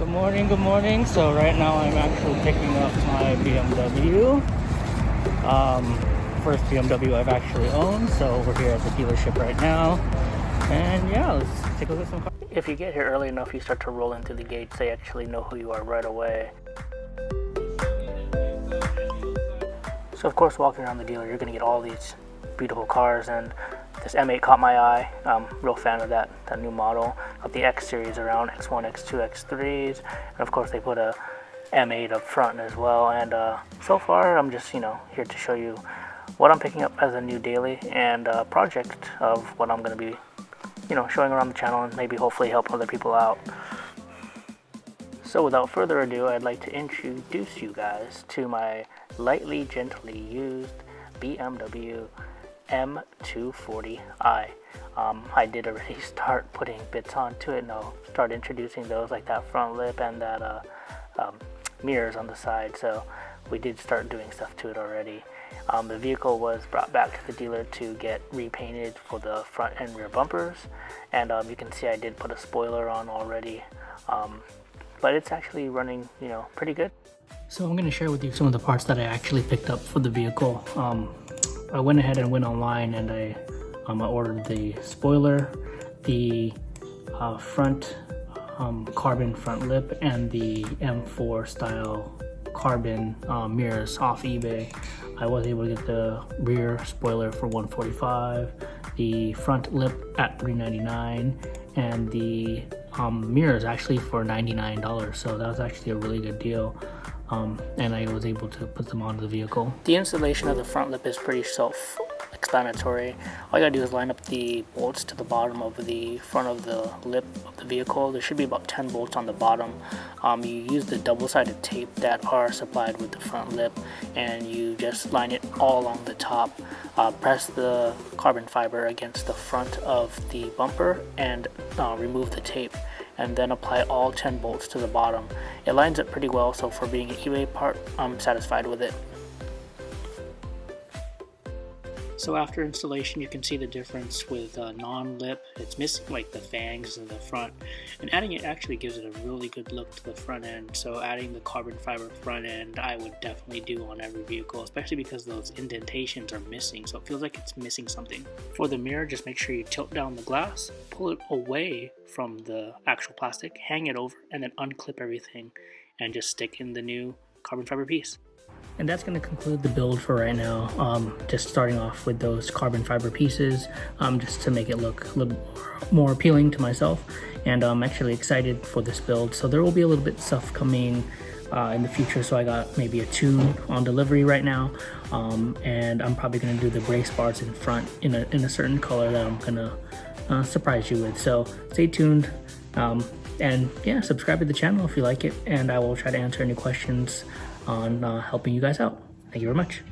Good morning, good morning. So right now I'm actually picking up my BMW. First BMW I've actually owned. So we're here at the dealership right now. And yeah, let's take a look at some cars. If you get here early enough, you start to roll into the gates. They actually know who you are right away. So of course, walking around the dealer, you're gonna get all these beautiful cars, and this M8 caught my eye. I'm a real fan of that new model. Got the X series around, X1, X2, X3s, and of course they put a M8 up front as well. And so far, I'm just here to show you what I'm picking up as a new daily and project of what I'm gonna be showing around the channel, and maybe hopefully help other people out. So without further ado, I'd like to introduce you guys to my lightly, gently used BMW M240i. I did already start putting bits onto it, and I'll start introducing those, like that front lip and that mirrors on the side. So we did start doing stuff to it already. The vehicle was brought back to the dealer to get repainted for the front and rear bumpers, and you can see I did put a spoiler on already, but it's actually running pretty good. So I'm going to share with you some of the parts that I actually picked up for the vehicle. I went ahead and went online, and I ordered the spoiler, the front carbon front lip, and the M4 style carbon mirrors off eBay. I was able to get the rear spoiler for $145, the front lip at $399, and the mirrors actually for $99. So that was actually a really good deal. And I was able to put them onto the vehicle. The installation of the front lip is pretty self-explanatory. All you gotta do is line up the bolts to the bottom of the front of the lip of the vehicle. There should be about 10 bolts on the bottom. You use the double-sided tape that are supplied with the front lip, and you just line it all along the top. Press the carbon fiber against the front of the bumper and remove the tape, and then apply all 10 bolts to the bottom. It lines up pretty well, so for being an eBay part, I'm satisfied with it. So after installation, you can see the difference with non-lip. It's missing like the fangs in the front, and adding it actually gives it a really good look to the front end. So adding the carbon fiber front end, I would definitely do on every vehicle, especially because those indentations are missing, so it feels like it's missing something. For the mirror, just make sure you tilt down the glass, pull it away from the actual plastic, hang it over, and then unclip everything and just stick in the new carbon fiber piece. And that's going to conclude the build for right now. Just starting off with those carbon fiber pieces, just to make it look a little more appealing to myself. And I'm actually excited for this build. So there will be a little bit of stuff coming in the future. So I got maybe a tune on delivery right now, and I'm probably going to do the brace bars in front in a certain color that I'm going to surprise you with. So stay tuned. And yeah, subscribe to the channel if you like it, and I will try to answer any questions on helping you guys out. Thank you very much.